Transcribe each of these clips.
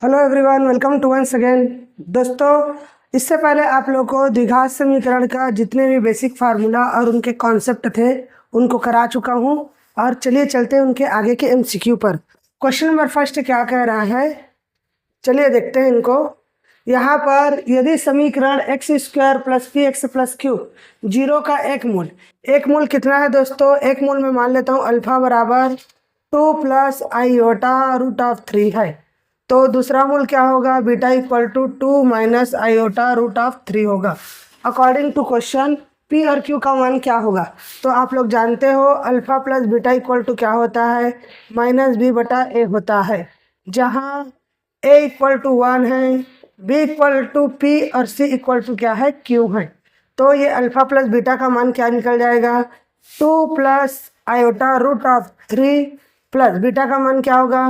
Hello everyone, welcome to once again. दोस्तों, इससे पहले आप लोगों को द्विघात समीकरण का जितने भी बेसिक फार्मूला और उनके कॉन्सेप्ट थे उनको करा चुका हूं। और चलिए चलते हैं उनके आगे के एमसीक्यू पर। क्वेश्चन नंबर फर्स्ट क्या कह रहा है, चलिए देखते हैं इनको। यहाँ पर यदि समीकरण x square plus p x plus Q zero का एक मूल कितना है दोस्तों? एक मूल में मान लेता हूँ अल्फा बराबर 2 प्लस आईओटा रूट ऑफ 3 है। तो दूसरा मूल क्या होगा? Beta equal to 2 minus iota root of 3 होगा। अकॉर्डिंग टू क्वेश्चन पी और क्यू का मान क्या होगा? तो आप लोग जानते हो alpha plus beta equal to क्या होता है? माइनस बी बटा ए होता है, जहाँ ए इक्वल टू 1 है, बी इक्वल टू पी और सी इक्वल टू क्या है? क्यू है। तो ये अल्फा प्लस बीटा का मान क्या निकल जाएगा? 2 plus iota root of 3 plus beta का मान क्या होगा?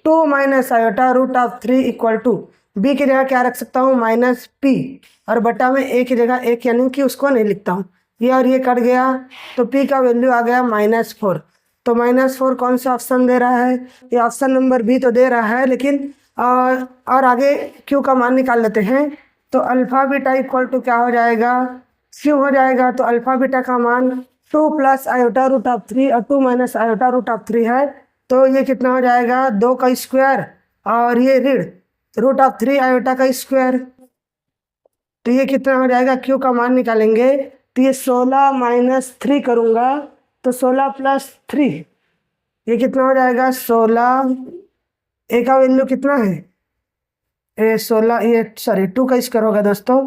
2 minus iota root of 3 equal to B की जगह क्या रख सकता हूँ? माइनस पी, और बटा में ए की जगह एक, यानी कि उसको नहीं लिखता हूँ। ये और ये कट गया तो पी का वैल्यू आ गया -4। तो -4 कौन सा ऑप्शन दे रहा है? ये ऑप्शन नंबर बी तो दे रहा है, लेकिन और आगे क्यू का मान निकाल लेते हैं। तो अल्फा बीटा इक्वल टू क्या हो जाएगा? क्यू हो जाएगा। तो अल्फा बीटा का मान 2 प्लस आयोटा रूट ऑफ 3 और 2 माइनस आयोटा रूट ऑफ 3 है। तो ये कितना हो जाएगा? 2 का स्क्वायर और ये ऋण रूट ऑफ 3 आयोटा का स्क्वायर। तो ये कितना हो जाएगा? क्यू का मान निकालेंगे तो ये 16 माइनस 3 करूँगा तो 16 प्लस 3, ये कितना हो जाएगा? 16। ए का वैल्यू कितना है? 16, ये सॉरी 2 का स्क्वायर होगा दोस्तों।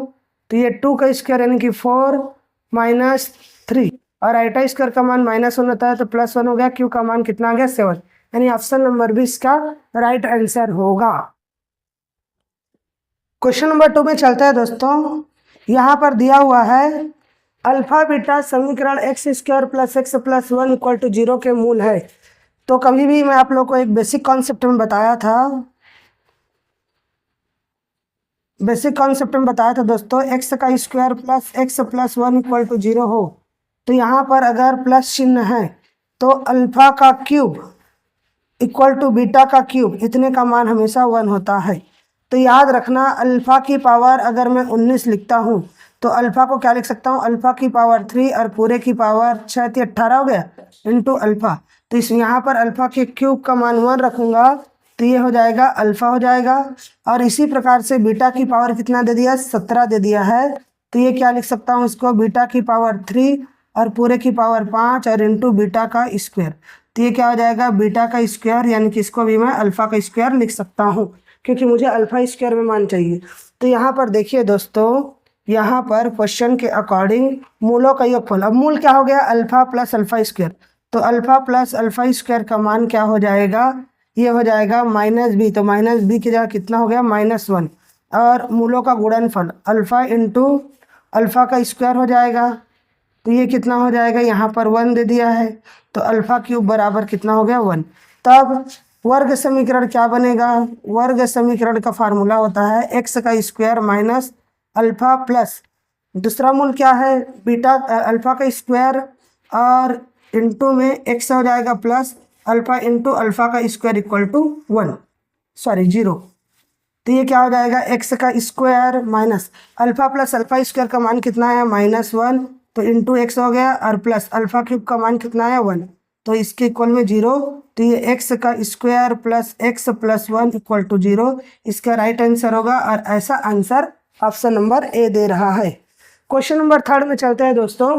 तो ये 2 का स्क्वायर यानी कि 4 माइनस 3, और आइटा स्क्वायर का मान -1 होता है तो +1 हो गया। क्यू का मान कितना आ गया? 7, यानी ऑप्शन नंबर बी इसका राइट आंसर होगा। क्वेश्चन नंबर 2 में चलते हैं दोस्तों। यहाँ पर दिया हुआ है अल्फा बीटा समीकरण x square plus x plus 1 equal to 0 के मूल है। तो कभी भी मैं आप लोग को एक बेसिक कॉन्सेप्ट में बताया था दोस्तों, एक्स का square plus x plus 1 equal to 0 हो तो यहाँ पर अगर प्लस चिन्ह है तो अल्फा का क्यूब इक्वल टू बीटा का क्यूब, इतने का मान हमेशा 1 होता है। तो याद रखना, अल्फा की पावर अगर मैं 19 लिखता हूँ तो अल्फा को क्या लिख सकता हूँ? अल्फा की पावर 3 और पूरे की पावर 6 18 हो गया इंटू अल्फा। तो इस यहाँ पर अल्फा के क्यूब का मान 1 रखूँगा तो ये हो जाएगा अल्फा हो जाएगा। और इसी प्रकार से बीटा की पावर कितना दे दिया? 17 दे दिया है। तो ये क्या लिख सकता हूँ इसको? बीटा की पावर 3 और पूरे की पावर 5 और इंटू बीटा का स्क्वायर। तो ये क्या हो जाएगा? बीटा का स्क्वायर, यानी कि इसको भी मैं अल्फा का स्क्वायर लिख सकता हूँ, क्योंकि मुझे अल्फा स्क्वायर में मान चाहिए। तो यहाँ पर देखिए दोस्तों, यहाँ पर क्वेश्चन के अकॉर्डिंग मूलों का योगफल, अब मूल क्या हो गया? Alpha plus alpha square. तो अल्फा प्लस अल्फा स्क्वायर का मान क्या हो जाएगा? ये हो जाएगा -b। तो -b की जगह कितना हो गया? -1। और मूलों का गुणनफल अल्फा इंटू अल्फा का स्क्वायर हो जाएगा। तो ये कितना हो जाएगा? यहाँ पर 1 दे दिया है तो अल्फा क्यूब बराबर कितना हो गया? 1। तब वर्ग समीकरण क्या बनेगा? वर्ग समीकरण का फार्मूला होता है एक्स का स्क्वायर माइनस अल्फा प्लस दूसरा मूल क्या है? बीटा अल्फा का स्क्वायर और इंटू में एक्स हो जाएगा प्लस अल्फा इंटू अल्फा का स्क्वायर इक्वल टू 0। तो ये क्या हो जाएगा? एक्स का square minus alpha plus alpha square का मान कितना है? -1, तो इंटू एक्स हो गया, और प्लस अल्फा क्यूब का मान कितना है? 1, तो इसके इक्वल में 0। तो ये एक्स का square plus x plus 1 equal to 0, इसका राइट आंसर होगा। और ऐसा आंसर ऑप्शन नंबर ए दे रहा है। क्वेश्चन नंबर 3 में चलते हैं दोस्तों।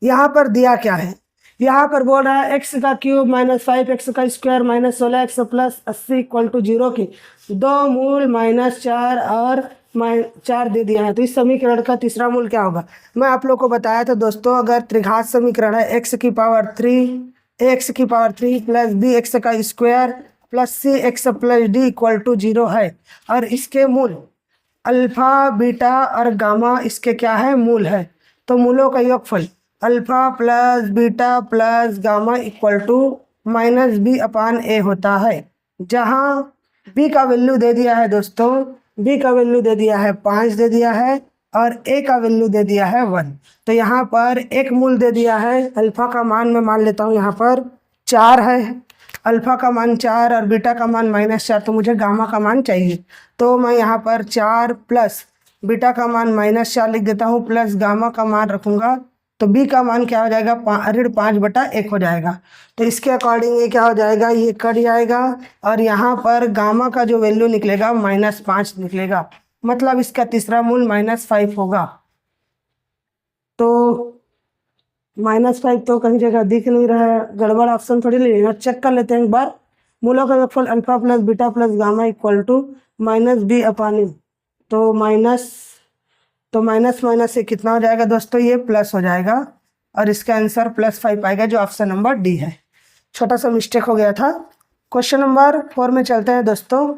यहाँ पर दिया क्या है? यहाँ पर बोल रहा है एक्स का क्यूब -5 एक्स का square -16 x plus 80 equal to 0 की दो मूल -4 और -4 दे दिया है। तो इस समीकरण का तीसरा मूल क्या होगा? मैं आप लोग को बताया था दोस्तों, अगर त्रिघात समीकरण है एक्स की पावर 3 प्लस बी एक्स का square plus c x plus d equal to 0 है, और इसके मूल अल्फा बीटा और गामा इसके क्या है? मूल है। तो मूलों का योगफल alpha plus beta plus gamma equal to -b upon a होता है, जहाँ b का वैल्यू दे दिया है दोस्तों, b का वैल्यू दे दिया है 5 दे दिया है, और a का वैल्यू दे दिया है 1। तो यहाँ पर एक मूल दे दिया है, अल्फा का मान मैं मान लेता हूँ यहाँ पर 4 है, अल्फ़ा का मान 4 और बीटा का मान -4, तो मुझे गामा का मान चाहिए। तो मैं यहाँ पर 4 प्लस बीटा का मान -4 लिख देता हूँ, प्लस गामा का मान रखूँगा, तो बी का मान क्या हो जाएगा, ऋण 5/1 हो जाएगा। तो इसके अकॉर्डिंग ये क्या हो जाएगा, ये कट जाएगा और यहाँ पर गामा का जो वैल्यू निकलेगा -5 निकलेगा, मतलब इसका तीसरा मूल -5 होगा। तो -5 तो कहीं जगह दिख नहीं रहा है, गड़बड़ ऑप्शन थोड़ी ले लेना, चेक कर लेते हैं एक बार। मूलों का योगफल alpha plus beta plus gamma equal to -b/a। तो माइनस माइनस से कितना हो जाएगा दोस्तों, ये प्लस हो जाएगा और इसका आंसर +5 आएगा, जो ऑप्शन नंबर डी है। छोटा सा मिस्टेक हो गया था। क्वेश्चन नंबर 4 में चलते हैं दोस्तों।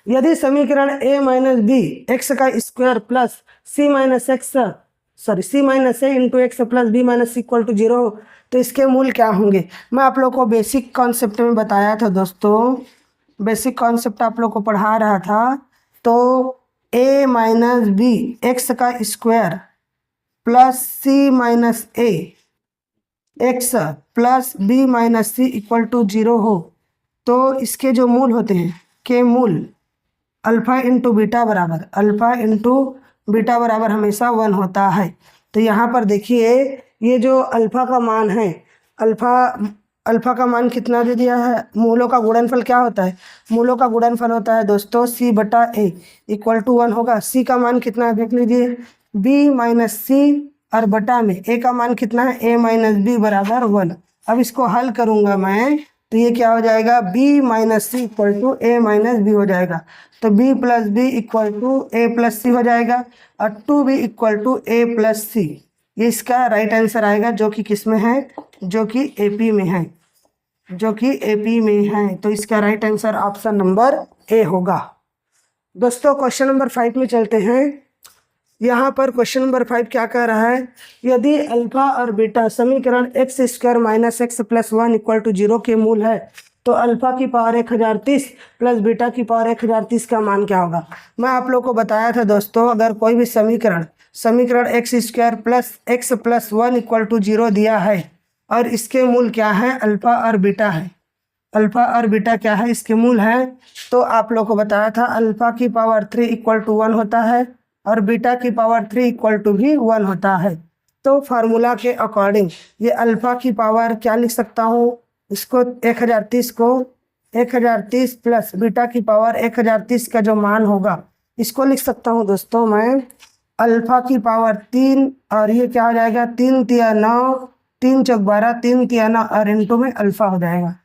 यदि समीकरण a - b x का square plus c - a into x plus b - c = 0 हो, तो इसके मूल क्या होंगे। मैं आप लोग को बेसिक कॉन्सेप्ट में बताया था दोस्तों, बेसिक कॉन्सेप्ट आप लोग को पढ़ा रहा था। तो a - b x का square plus c - a x plus b - c = 0 हो, तो इसके जो मूल होते हैं के मूल अल्फ़ा इंटू बीटा बराबर हमेशा 1 होता है। तो यहाँ पर देखिए, ये जो अल्फ़ा का मान है, अल्फ़ा का मान कितना दे दिया है, मूलों का गुणनफल क्या होता है, मूलों का गुणनफल होता है दोस्तों c/a = 1 होगा। c का मान कितना है देख लीजिए, b - c और बटा में a का मान कितना है, a - b = 1। अब इसको हल करूँगा मैं, तो ये क्या हो जाएगा, b - c = a - b हो जाएगा। तो b + b = a + c हो जाएगा और 2b = a + c। ये इसका राइट आंसर आएगा, जो कि किस में है, जो कि AP में है, जो कि AP में है। तो इसका right answer option number A होगा। दोस्तों क्वेश्चन नंबर 5 में चलते हैं। यहाँ पर क्वेश्चन नंबर 5 क्या कह रहा है, यदि अल्फा और बीटा समीकरण x² - x + 1 = 0 के मूल है, तो अल्फा की पावर 1030 प्लस बीटा की पावर 1030 का मान क्या होगा। मैं आप लोग को बताया था दोस्तों, अगर कोई भी समीकरण x² + x + 1 = 0 दिया है और इसके मूल क्या है, अल्फा और बीटा है, अल्फा और बीटा क्या है, इसके मूल है, तो आप लोग को बताया था अल्फा की पावर 3 = 1 होता है और बीटा की पावर 3 = भी 1 होता है। तो फार्मूला के अकॉर्डिंग ये अल्फा की पावर क्या लिख सकता हूँ, इसको 1030 को 1030 प्लस बीटा की पावर 1030 का जो मान होगा, इसको लिख सकता हूँ दोस्तों मैं अल्फा की पावर 3 और ये क्या हो जाएगा, 3 तिया 9, 3 चौक 12, 3 तिया 9 और इंटू में अल्फा हो जाएगा,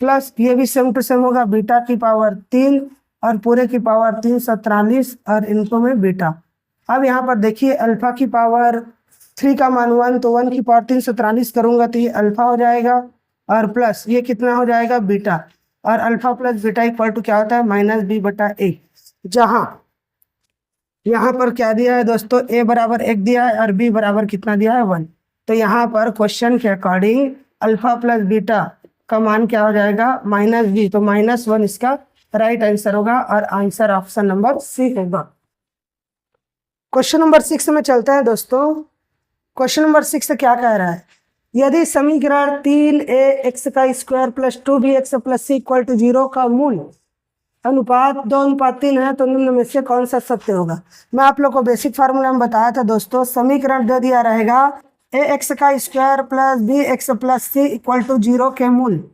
प्लस ये भी सेम टू सेम होगा, बीटा की पावर 3 और पूरे की पावर 343 और इनको में बीटा। अब यहाँ पर देखिए अल्फा की पावर 3 का मान 1, तो 1 की पावर 343 करूँगा तो ये अल्फा हो जाएगा और प्लस ये कितना हो जाएगा, बीटा, और अल्फा प्लस बीटा = क्या होता है, -b/a। जहाँ यहाँ पर क्या दिया है दोस्तों, a = 1 दिया है और b बराबर कितना दिया है, 1। तो यहाँ पर क्वेश्चन के अकॉर्डिंग अल्फा प्लस बीटा का मान क्या हो जाएगा, -b, तो -1 इसका राइट आंसर होगा और आंसर ऑप्शन नंबर सी होगा। क्वेश्चन नंबर 6 में चलते हैं दोस्तों। क्वेश्चन नंबर 6 से क्या कह रहा है, यदि समीकरण 3ax² + 2bx + c = 0 का मूल अनुपात 2:3 है, तो निम्न में से कौन सा सत्य होगा। मैं आप लोग को बेसिक फार्मूला में बताया था दोस्तों, समीकरण दे दिया रहेगा ax² + bx + c = 0 के मूल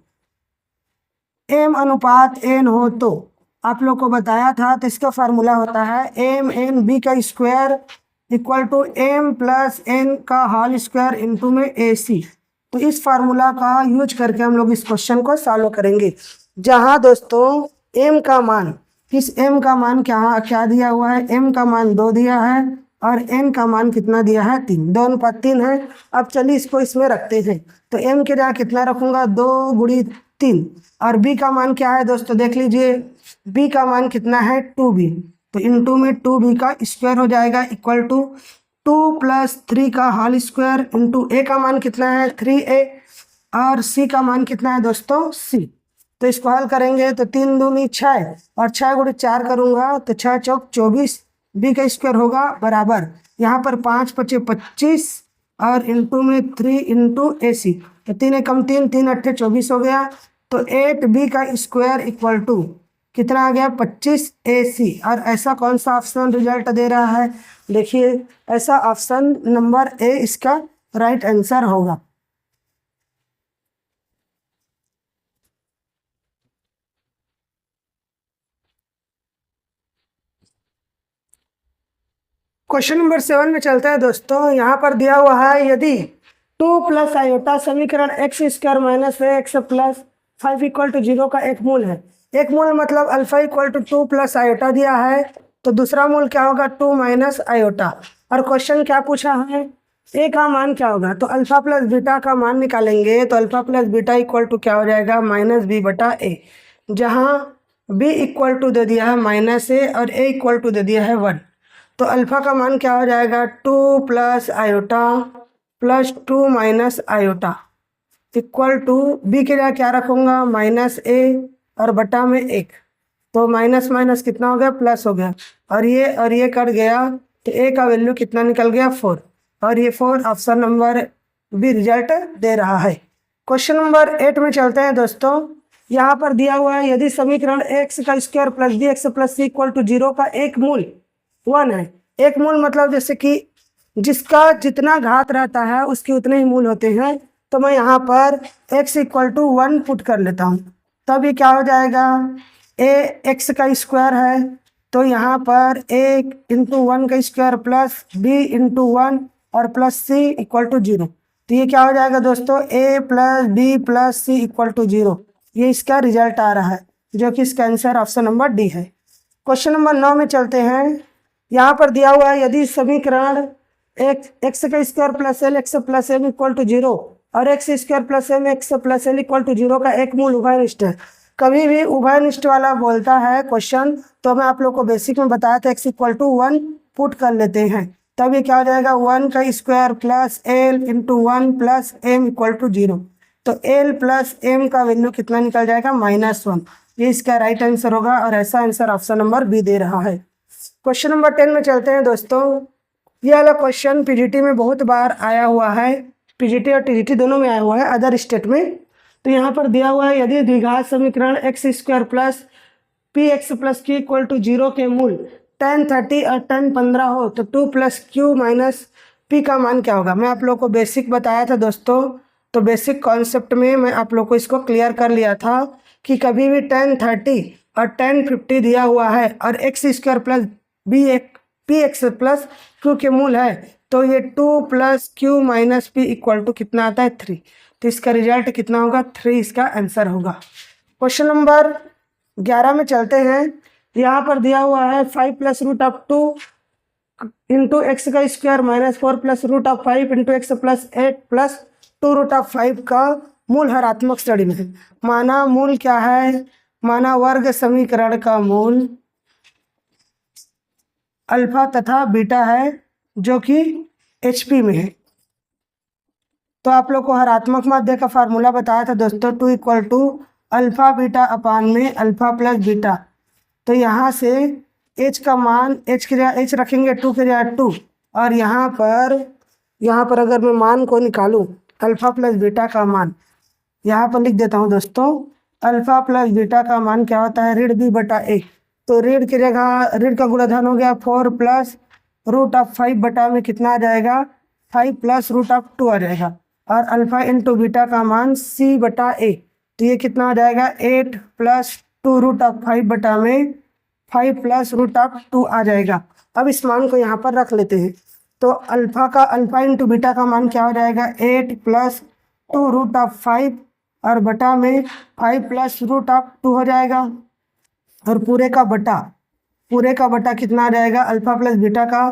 m/n हो, तो आप लोग को बताया था, तो इसका फार्मूला होता है m/n/b² = m + n का होल स्क्वायर इंटू में ac। तो इस फार्मूला का यूज करके हम लोग इस क्वेश्चन को सॉल्व करेंगे, जहां दोस्तों m का मान, किस m का मान क्या दिया हुआ है, m का मान 2 दिया है और n का मान कितना दिया है, 3, 2:3 है। अब चलिए इसको इसमें रखते हैं, तो m के जगह कितना रखूंगा, 2 × 3 और b का मान क्या है दोस्तों, देख लीजिए b का मान कितना है, 2b, तो इंटू में 2b का स्क्वायर हो जाएगा = 2 + 3 का होल स्क्वायर इंटू a का मान कितना है, 3a और c का मान कितना है दोस्तों, c। तो इसको हल करेंगे तो 3 दूनी 6 और 6 × 4 करूँगा तो 6 चौक 24, b का स्क्वायर होगा बराबर, यहाँ पर 5 × 5 = 25 और इंटू में 3 इंटू AC, तो 3 एकम 3, 3 अट्ठे 24 हो गया। तो 8B का स्क्वायर इक्वल टू कितना आ गया 25AC। और ऐसा कौन सा ऑप्शन रिजल्ट दे रहा है? देखिए, ऐसा ऑप्शन नंबर ए इसका राइट आंसर होगा। क्वेश्चन नंबर 7 में चलते हैं दोस्तों। यहाँ पर दिया हुआ है यदि 2 प्लस आयोटा समीकरण x square minus x plus 5 equal to 0 का एक मूल है। एक मूल मतलब alpha equal to 2 plus iota दिया है, तो दूसरा मूल क्या होगा 2 माइनस आयोटा। और क्वेश्चन क्या पूछा है, ए का मान क्या होगा? तो अल्फा प्लस बीटा का मान निकालेंगे, तो alpha plus beta equal to क्या हो जाएगा माइनस बी बटा ए, जहाँ बी इक्वल टू दे दिया है माइनस ए और ए इक्वल टू दे दिया है 1। तो अल्फा का मान क्या हो जाएगा 2 plus iota plus 2 minus iota equal to b के लिए क्या रखूँगा माइनस ए और बटा में 1। तो माइनस माइनस कितना हो गया प्लस हो गया, और ये कट गया, तो ए का वैल्यू कितना निकल गया 4। और ये 4 ऑप्शन नंबर बी रिजल्ट दे रहा है। क्वेश्चन नंबर 8 में चलते हैं दोस्तों। यहाँ पर दिया हुआ है यदि समीकरण एक्स का square plus b x plus c equal to 0 का एक मूल 1 है। एक मूल मतलब जैसे कि जिसका जितना घात रहता है उसके उतने ही मूल होते हैं। तो मैं यहाँ पर x इक्वल टू 1 पुट कर लेता हूँ, तब ये क्या हो जाएगा a x का स्क्वायर है, तो यहाँ पर a इंटू 1 का स्क्वायर प्लस b इंटू 1 और प्लस c इक्वल टू 0। तो ये क्या हो जाएगा दोस्तों a plus b plus c equal to 0। ये इसका रिजल्ट आ रहा है, जो कि इसका आंसर ऑप्शन नंबर डी है। क्वेश्चन नंबर 9 में चलते हैं। यहाँ पर दिया हुआ है यदि समीकरण एक्स का square plus l x plus m equal to 0 और x square plus m x plus l equal to 0 का एक मूल उभयनिष्ठ है। कभी भी उभयनिष्ठ वाला बोलता है क्वेश्चन, तो मैं आप लोग को बेसिक में बताया था एक्स इक्वल टू 1 पुट कर लेते हैं, तब ये क्या हो जाएगा 1 का square plus l into 1 plus m equal to 0। तो एल प्लस एम का वैल्यू कितना निकल जाएगा -1। ये इसका राइट आंसर होगा, और ऐसा आंसर ऑप्शन नंबर बी दे रहा है। क्वेश्चन नंबर 10 में चलते हैं दोस्तों। ये वाला क्वेश्चन पीजीटी में बहुत बार आया हुआ है, पीजीटी और टीजीटी दोनों में आया हुआ है, अदर स्टेट में। तो यहाँ पर दिया हुआ है यदि द्विघात समीकरण x square plus p x plus q equal to 0 के मूल tan 30 और tan 15 हो, तो 2 प्लस क्यू माइनस पी का मान क्या होगा? मैं आप लोग को बेसिक बताया था दोस्तों, तो बेसिक कॉन्सेप्ट में मैं आप लोग को इसको क्लियर कर लिया था कि कभी भी tan 30 और tan 50 दिया हुआ है और x square plus p x plus q के मूल है, तो ये 2 plus q minus p equal to कितना आता है 3। तो इसका रिजल्ट कितना होगा 3 इसका आंसर होगा। क्वेश्चन नंबर 11 में चलते हैं। यहाँ पर दिया हुआ है 5 plus root of 2 into x का square minus 4 plus root of 5 into x plus 8 plus 2 root of 5 का मूल हरात्मक श्रेणी में है। माना मूल क्या है, माना वर्ग समीकरण का मूल अल्फा तथा बीटा है, जो कि HP में है। तो आप लोग को हरात्मक माध्य का फार्मूला बताया था दोस्तों, 2 equal to alpha beta upon में अल्फा प्लस बीटा। तो यहाँ से h का मान h के जगह h रखेंगे, 2 के जगह 2, और यहाँ पर अगर मैं मान को निकालूँ अल्फा प्लस बीटा का मान, यहाँ पर लिख देता हूँ दोस्तों, अल्फा प्लस बीटा का मान क्या होता है ऋण b बटा a। तो ऋण की जगह ऋण का गुणधन हो गया 4 प्लस रूट ऑफ 5 बटा में कितना आ जाएगा 5 प्लस रूट ऑफ 2 आ जाएगा, और अल्फा इंटू बीटा का मान c बटा a। तो ये कितना आ जाएगा 8 प्लस 2 रूट ऑफ 5 बटा में 5 प्लस रूट ऑफ 2 आ जाएगा। अब इस मान को यहाँ पर रख लेते हैं, तो अल्फा इंटू बीटा का मान क्या हो जाएगा 8 प्लस 2 रूट ऑफ 5 और बटा में 5 प्लस रूट ऑफ 2 हो जाएगा, और पूरे का बटा कितना आ जाएगा अल्फा प्लस बीटा का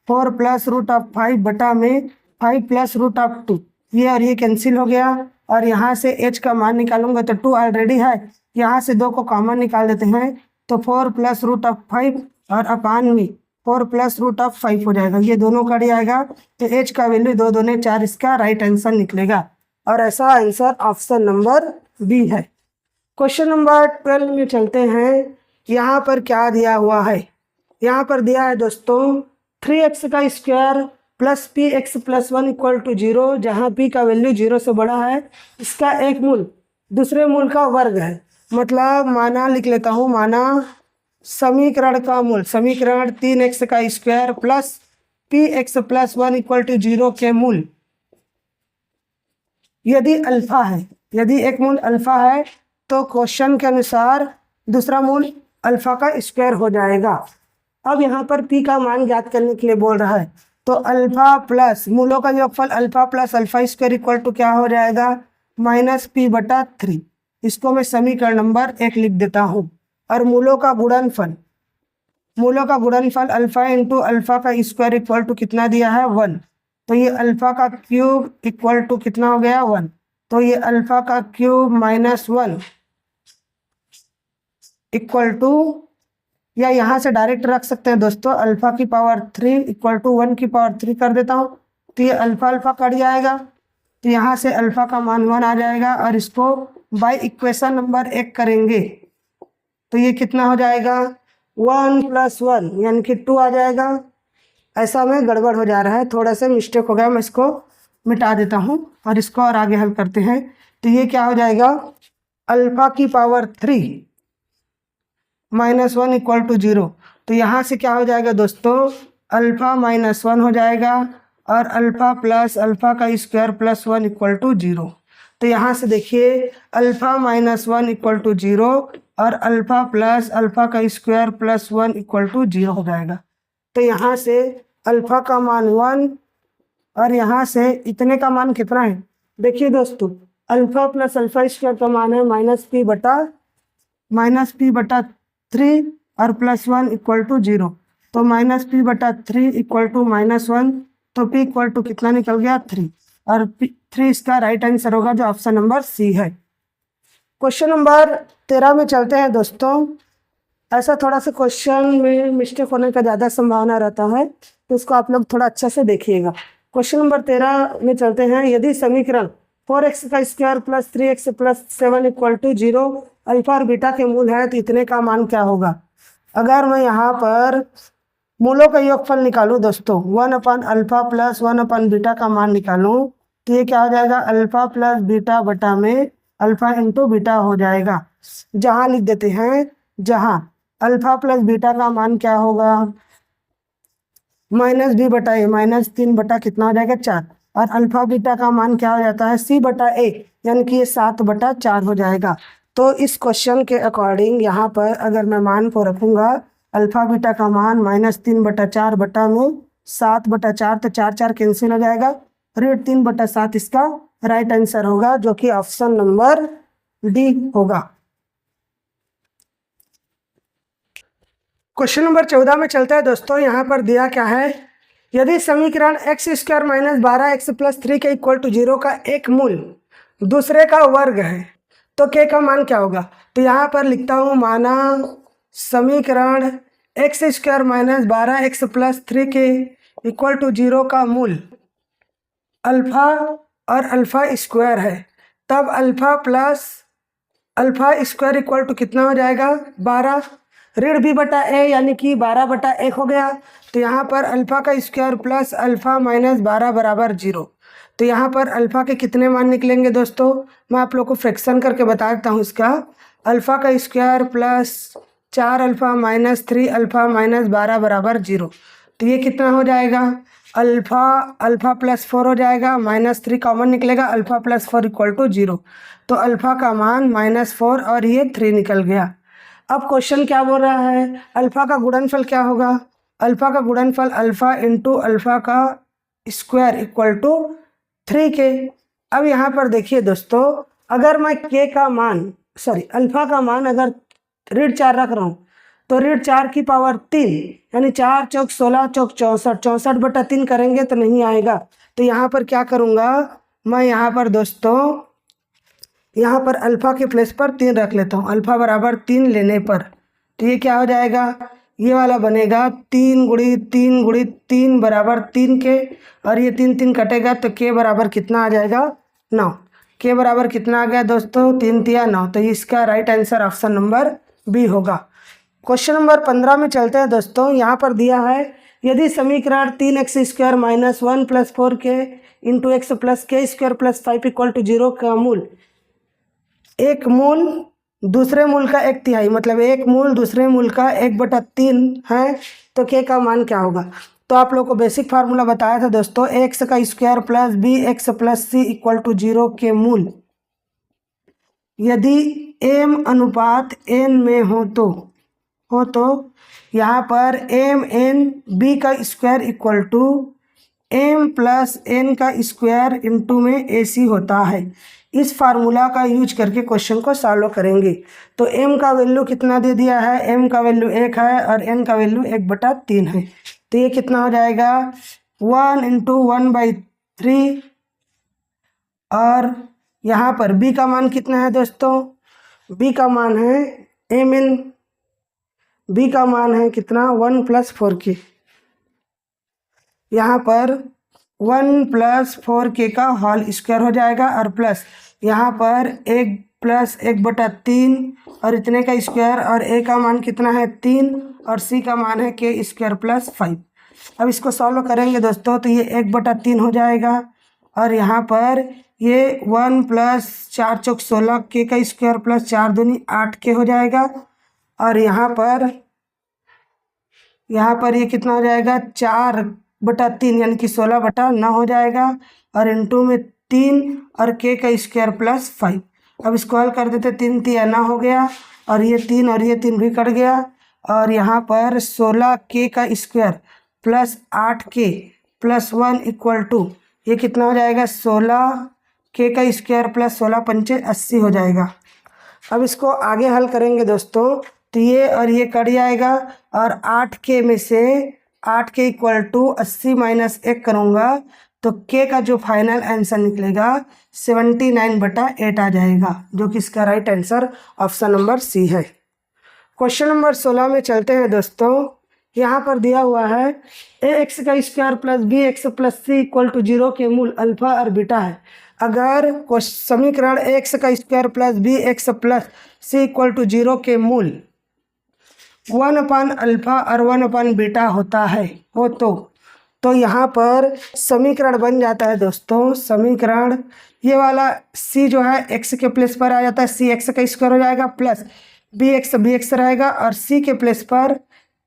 4 प्लस रूट ऑफ 5 बटा में 5 प्लस रूट ऑफ 2। ये और ये कैंसिल हो गया, और यहाँ से h का मान निकालूंगा तो 2 ऑलरेडी है, यहाँ से 2 को कॉमन निकाल देते हैं, तो 4 प्लस रूट ऑफ 5 और अपान में 4 प्लस रूट ऑफ 5 हो जाएगा। ये दोनों कट जाएगा, तो h का वैल्यू 2 दूने 4 इसका राइट आंसर निकलेगा, और ऐसा आंसर ऑप्शन नंबर बी है। क्वेश्चन नंबर 12 में चलते हैं। यहाँ पर क्या दिया हुआ है, यहाँ पर दिया है दोस्तों 3x का square plus p x plus one equal to zero, जहाँ पी का वैल्यू जीरो से बड़ा है, इसका एक मूल दूसरे मूल का वर्ग है। मतलब माना लिख लेता हूँ, माना समीकरण का मूल, समीकरण 3x का square plus p x plus one equal to zero के मूल यदि अल्फा है, यदि एक मूल अल्फा है तो क्वेश्चन के अनुसार दूसरा मूल अल्फा का स्क्वायर हो जाएगा। अब यहाँ पर p का मान ज्ञात करने के लिए बोल रहा है, तो अल्फा प्लस मूलों का योगफल alpha plus alpha square equal to क्या हो जाएगा, -p/3। इसको मैं समीकरण नंबर 1 लिख देता हूँ। और मूलों का गुणनफल, मूलों का गुणनफल अल्फा इंटू अल्फा का स्क्वायर इक्वल टू कितना दिया है, 1। तो ये अल्फा का क्यूब इक्वल टू कितना हो गया, 1। तो ये अल्फा का क्यूब -1 इक्वल टू, या यहाँ से डायरेक्ट रख सकते हैं दोस्तों, अल्फा की पावर 3 इक्वल टू 1 की पावर 3 कर देता हूँ। तो ये अल्फा अल्फा कट जाएगा, तो यहाँ से अल्फा का मान 1 आ जाएगा। और इसको बाय इक्वेशन नंबर 1 करेंगे तो ये कितना हो जाएगा, 1 + 1 यानी कि 2 आ जाएगा। ऐसा में गड़बड़ हो जा रहा है, थोड़ा सा मिस्टेक हो गया, मैं इसको मिटा देता हूँ और इसको और आगे हल करते हैं। तो ये क्या हो जाएगा, अल्फा की पावर 3 -1 इक्वल टू 0। तो यहाँ से क्या हो जाएगा दोस्तों, अल्फा -1 हो जाएगा और अल्फा प्लस अल्फा का स्क्वायर प्लस 1 इक्वल टू 0। तो यहाँ से देखिए अल्फा -1 इक्वल टू 0 और अल्फा प्लस अल्फा का स्क्वायर प्लस 1 इक्वल टू 0 हो जाएगा। तो यहाँ से अल्फा का मान 1 और यहाँ से इतने का मान कितना है, देखिए दोस्तों, अल्फा प्लस अल्फा स्क्वायर का मान है -p/3 और +1 इक्वल टू 0। तो -p/3 इक्वल टू -1, तो p इक्वल टू कितना निकल गया, 3। और 3 इसका राइट आंसर होगा, जो ऑप्शन नंबर सी है। क्वेश्चन नंबर 13 में चलते हैं दोस्तों। ऐसा थोड़ा सा क्वेश्चन में मिस्टेक होने का ज़्यादा संभावना रहता है, तो उसको आप लोग थोड़ा अच्छे से देखिएगा। क्वेश्चन नंबर 13 में चलते हैं। यदि समीकरण 4x का square plus 3x plus 7 equal to 0 alpha और बीटा के मूल है, तो इतने का मान क्या होगा। अगर मैं यहाँ पर मूलों का योगफल निकालूं दोस्तों, 1/अल्फा प्लस 1/बीटा का मान निकालूं, तो ये क्या हो जाएगा, अल्फा प्लस बीटा बटा में अल्फा इंटू बीटा हो जाएगा। जहाँ लिख देते हैं, जहाँ अल्फा प्लस बीटा का मान क्या होगा, -b/a -3 बटा कितना हो जाएगा, 4। और अल्फा बीटा का मान क्या हो जाता है, c/a यानी कि ये 7/4 हो जाएगा। तो इस क्वेश्चन के अकॉर्डिंग यहाँ पर अगर मैं मान को रखूँगा, अल्फा बीटा का मान -3/4 बटा में 7/4, तो 4 कैंसिल हो जाएगा, रेट 3/7 इसका राइट आंसर होगा, जो कि ऑप्शन नंबर डी होगा। क्वेश्चन नंबर 14 में चलता है दोस्तों। यहाँ पर दिया क्या है, यदि समीकरण x² - 12x + 3 के इक्वल टू 0 का एक मूल दूसरे का वर्ग है, तो k का मान क्या होगा। तो यहाँ पर लिखता हूँ, माना समीकरण x² - 12x + 3 के इक्वल टू 0 का मूल अल्फा और अल्फा स्क्वायर है, तब alpha plus alpha square equal to कितना हो जाएगा, 12 ऋण b/a यानी कि 12/1 हो गया। तो यहाँ पर अल्फा का स्क्वायर प्लस अल्फा माइनस 12 बराबर 0। तो यहाँ पर अल्फा के कितने मान निकलेंगे दोस्तों, मैं आप लोग को फ्रैक्शन करके बता देता हूँ इसका। अल्फा का square plus 4 alpha minus 3 alpha minus 12 बराबर 0। तो ये कितना हो जाएगा, अल्फा प्लस 4 हो जाएगा, -3 कॉमन निकलेगा, अल्फा प्लस 4 इक्वल टू 0। तो अल्फा का मान -4 और ये 3 निकल गया। अब क्वेश्चन क्या बोल रहा है, अल्फा का गुणनफल क्या होगा। अल्फा का गुणनफल अल्फा इंटू अल्फा का स्क्वायर इक्वल टू 3k। अब यहाँ पर देखिए दोस्तों, अगर मैं अल्फा का मान अगर √4 रख रहा हूँ, तो √4 की पावर 3 यानी 4 चौक 16 चौक 64, 64/3 करेंगे तो नहीं आएगा। तो यहाँ पर क्या करूँगा, मैं यहाँ पर दोस्तों यहाँ पर अल्फा के प्लेस पर 3 रख लेता हूँ। अल्फा बराबर 3 लेने पर तो ये क्या हो जाएगा, ये वाला बनेगा 3 × 3 × 3 बराबर 3k, और ये 3 3 कटेगा तो k बराबर कितना आ जाएगा, 9। k बराबर कितना आ गया दोस्तों, 3 × 9। तो इसका right answer option number B होगा। क्वेश्चन नंबर 15 में चलते हैं दोस्तों। यहाँ पर दिया है यदि समीकरण 3x² minus 1 plus 4k into x plus के स्क्वायर प्लस 5 इक्वल टू 0 का मूल एक मूल दूसरे मूल का 1/3 मतलब एक मूल दूसरे मूल का 1/3 है, तो के का मान क्या होगा। तो आप लोग को बेसिक फार्मूला बताया था दोस्तों, एक्स का square plus b x plus c equal to 0 के मूल यदि m अनुपात n में हो तो यहाँ पर m n b का square equal to m plus n का स्क्वायर इंटू में ac होता है। इस फार्मूला का यूज करके क्वेश्चन को सॉल्व करेंगे। तो m का वैल्यू कितना दे दिया है, m का वैल्यू 1 है और n का वैल्यू 1/3 है। तो ये कितना हो जाएगा 1 इंटू 1/3 और यहाँ पर b का मान कितना है दोस्तों, b का मान है mn, b का मान है कितना 1 प्लस 4k। यहाँ पर 1 प्लस 4k का होल स्क्वायर हो जाएगा और प्लस यहाँ पर 1 प्लस 1/3 और इतने का स्क्वायर और a का मान कितना है 3 और c का मान है k स्क्वायर प्लस 5। अब इसको सॉल्व करेंगे दोस्तों तो ये 1/3 हो जाएगा और यहाँ पर ये 1 प्लस 4 चौक 16 k का स्क्वायर प्लस 4 दूनी 8k हो जाएगा और यहाँ पर ये कितना हो जाएगा 4/3 यानी कि 16/9 हो जाएगा और इंटू में 3 और k का स्क्वायर प्लस 5। अब इसको हल कर देते, 3 3 9 हो गया और ये 3 भी कट गया और यहाँ पर 16k का square plus 8k plus 1 equal to ये कितना हो जाएगा 16k का स्क्वायर प्लस 16 पंचे 80 हो जाएगा। अब इसको आगे हल करेंगे दोस्तों तो ये और ये कट जाएगा और 8k में से 8k इक्वल टू 80 माइनस 1 करूँगा तो k का जो फाइनल आंसर निकलेगा 79/8 आ जाएगा, जो कि इसका right answer option number C है। क्वेश्चन नंबर 16 में चलते हैं दोस्तों। यहाँ पर दिया हुआ है ax का square plus b x plus c equal to 0 के मूल अल्फा और बीटा है। अगर समीकरण x का square plus b x plus c equal to 0 के मूल 1/अल्फा और 1/बीटा होता है तो यहाँ पर समीकरण बन जाता है दोस्तों। समीकरण ये वाला c जो है x के प्लेस पर आ जाता है, c x का स्क्वायर हो जाएगा प्लस बी एक्स रहेगा और c के प्लेस पर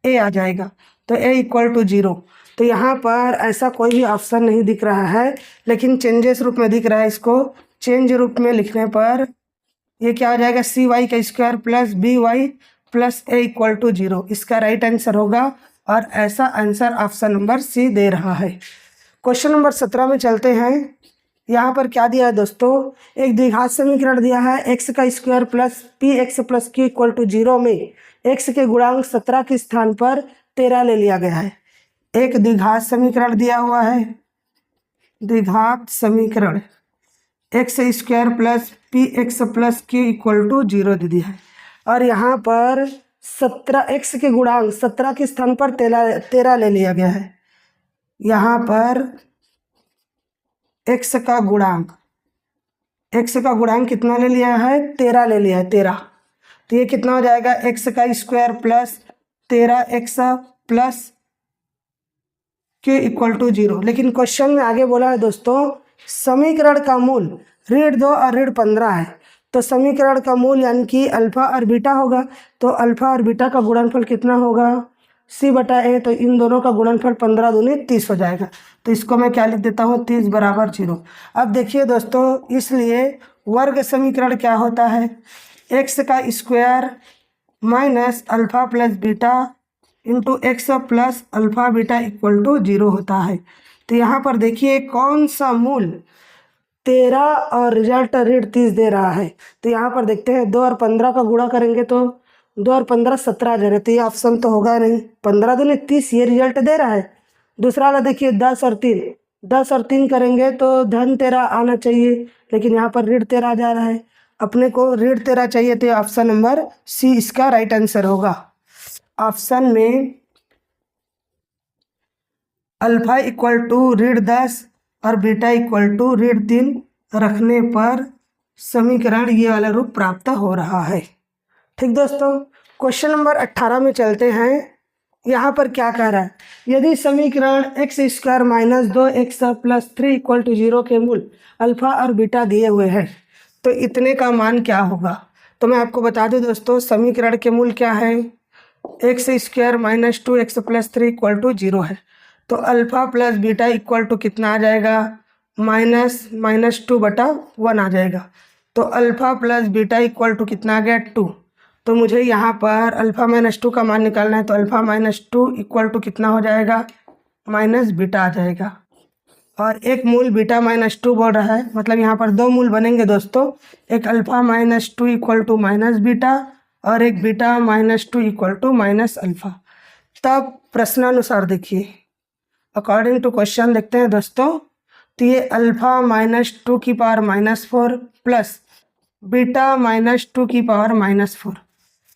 a आ जाएगा तो a इक्वल टू 0। तो यहाँ पर ऐसा कोई भी ऑप्शन नहीं दिख रहा है लेकिन चेंजेस रूप में दिख रहा है। इसको चेंज रूप में लिखने पर ये क्या हो जाएगा cy का square plus by plus a equal to 0 इसका राइट आंसर होगा और ऐसा आंसर ऑप्शन नंबर सी दे रहा है। क्वेश्चन नंबर 17 में चलते हैं। यहाँ पर क्या दिया है दोस्तों, एक द्विघात समीकरण दिया है x का square plus p x plus q equal to 0 में x के गुणांक 17 के स्थान पर 13 ले लिया गया है। एक द्विघात समीकरण दिया हुआ है, द्विघात समीकरण x square plus p x plus q equal to 0 दे दिया है और यहाँ पर 17 x के गुणांक 17 के स्थान पर 13 ले लिया गया है। यहाँ पर x का गुणांक कितना ले लिया है 13 ले लिया है 13। तो ये कितना हो जाएगा x का square plus 13x plus q equal to 0। लेकिन क्वेश्चन में आगे बोला है दोस्तों समीकरण का मूल ऋण 2 और ऋण 15 है। तो समीकरण का मूल यानी कि अल्फा और बीटा होगा तो अल्फा और बीटा का गुणनफल कितना होगा c/a। तो इन दोनों का गुणनफल 15 दूनी 30 हो जाएगा। तो इसको मैं क्या लिख देता हूँ 30 बराबर 0। अब देखिए दोस्तों इसलिए वर्ग समीकरण क्या होता है x का square minus alpha plus beta into x plus alpha beta equal to 0 होता है। तो यहाँ पर देखिए कौन सा मूल 13 और रिजल्ट ऋण 30 दे रहा है। तो यहाँ पर देखते हैं 2 और 15 का गुणा करेंगे तो 2 और 15 17 दे रहे, तो ये ऑप्शन तो होगा नहीं। 15 दूनी 30 ये रिजल्ट दे रहा है। दूसरा वाला देखिए 10 और 3 करेंगे तो धन 13 आना चाहिए लेकिन यहाँ पर ऋण 13 जा रहा है। अपने को ऋण 13 चाहिए तो ऑप्शन नंबर सी इसका राइट आंसर होगा। ऑप्शन में अल्फा इक्वल टू ऋण 10 और बीटा इक्वल टू ऋण 3 रखने पर समीकरण ये वाला रूप प्राप्त हो रहा है। ठीक दोस्तों क्वेश्चन नंबर 18 में चलते हैं। यहाँ पर क्या कह रहा है, यदि समीकरण x square minus 2x plus 3 equal to 0 के मूल अल्फा और बीटा दिए हुए हैं तो इतने का मान क्या होगा। तो मैं आपको बता दूं दोस्तों, समीकरण के मूल क्या है, x square minus 2x plus 3 equal to 0 है। तो alpha plus beta equal to कितना आ जाएगा, -(-2/1) आ जाएगा। तो alpha plus beta equal to कितना आ गया, 2। तो मुझे यहाँ पर अल्फ़ा माइनस 2 का मान निकालना है। तो अल्फ़ा माइनस 2 इक्वल टू कितना हो जाएगा, माइनस बीटा आ जाएगा। और एक मूल बीटा माइनस 2 बोल रहा है, मतलब यहाँ पर दो मूल बनेंगे दोस्तों, एक alpha minus 2 equal to minus beta और एक beta minus 2 equal to minus alpha. तब प्रश्नानुसार देखिए, अकॉर्डिंग टू क्वेश्चन देखते हैं दोस्तों। तो ये अल्फ़ा माइनस 2 की पावर -4 प्लस बीटा माइनस 2 की पावर -4,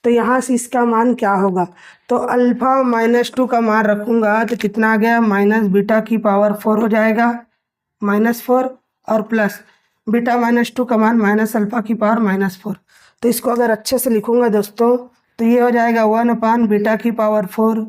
तो यहाँ से इसका मान क्या होगा। तो अल्फ़ा माइनस 2 का मान रखूँगा तो कितना आ गया, माइनस बीटा की पावर 4 हो जाएगा, -4 और प्लस बीटा माइनस 2 का मान माइनस अल्फ़ा की पावर -4। तो इसको अगर अच्छे से लिखूँगा दोस्तों तो ये हो जाएगा 1 बीटा की पावर 4,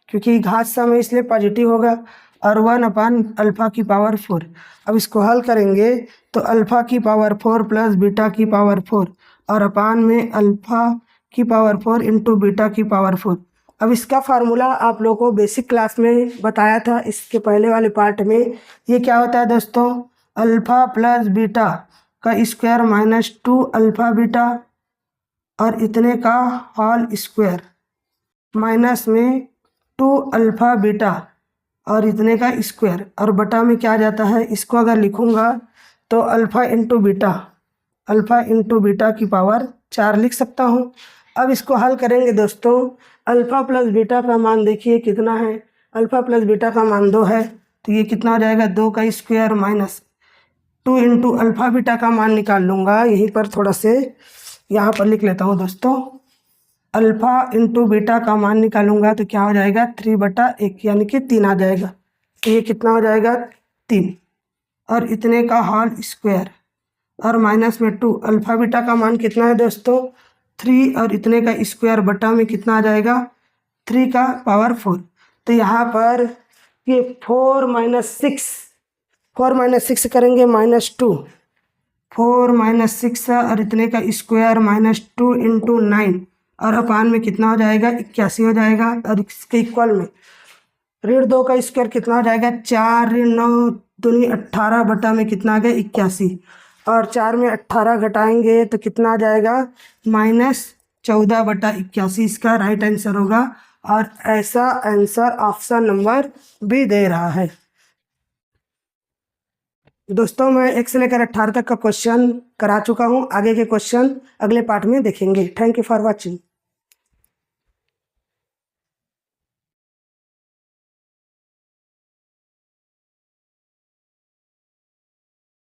क्योंकि घात सम है इसलिए पॉजिटिव होगा, और 1 अल्फ़ा की पावर 4। अब इसको हल करेंगे तो अल्फ़ा की पावर 4 प्लस बीटा की पावर 4 और अपान में अल्फ़ा की पावर 4 इंटू बीटा की पावर 4। अब इसका फार्मूला आप लोगों को बेसिक क्लास में बताया था, इसके पहले वाले पार्ट में। ये क्या होता है दोस्तों, अल्फ़ा प्लस बीटा का स्क्वायर माइनस 2 अल्फ़ा बीटा और इतने का होल स्क्वायर माइनस में 2 अल्फ़ा बीटा और इतने का स्क्वायर, और बटा में क्या जाता है, इसको अगर लिखूँगा तो अल्फ़ा इंटू बीटा की पावर 4 लिख सकता हूँ। अब इसको हल करेंगे दोस्तों, अल्फ़ा प्लस बीटा का मान देखिए कितना है, अल्फ़ा प्लस बीटा का मान 2 है, तो ये कितना हो जाएगा, 2 का square minus 2 into alpha beta का मान निकाल लूँगा। यहीं पर थोड़ा से यहाँ पर लिख लेता हूँ दोस्तों, अल्फ़ा इंटू बीटा का मान निकालूंगा तो क्या हो जाएगा, 3/1 यानी कि 3 आ जाएगा। तो ये कितना हो जाएगा, 3 और इतने का होल स्क्वायर और माइनस में 2। अल्फ़ा बीटा का मान कितना है दोस्तों, 3 और इतने का स्क्वायर बटा में कितना आ जाएगा, 3 का पावर 4। तो यहाँ पर ये 4 - 6 करेंगे -2, 4 - 6 और इतने का स्क्वायर -2 इंटू 9 और अपान में कितना हो जाएगा, 81 हो जाएगा। और इसके इक्वल में ऋण 2 का स्क्वायर कितना हो जाएगा, 4 ऋण 9 दूनी 18 बटा में कितना आ गया, 81, और 4 में 18 घटाएंगे तो कितना आ जाएगा, -14/81 इसका राइट आंसर होगा। और ऐसा आंसर ऑप्शन नंबर बी दे रहा है। दोस्तों मैं 1 से लेकर 18 तक का क्वेश्चन करा चुका हूँ, आगे के क्वेश्चन अगले पार्ट में देखेंगे। Thank you for watching.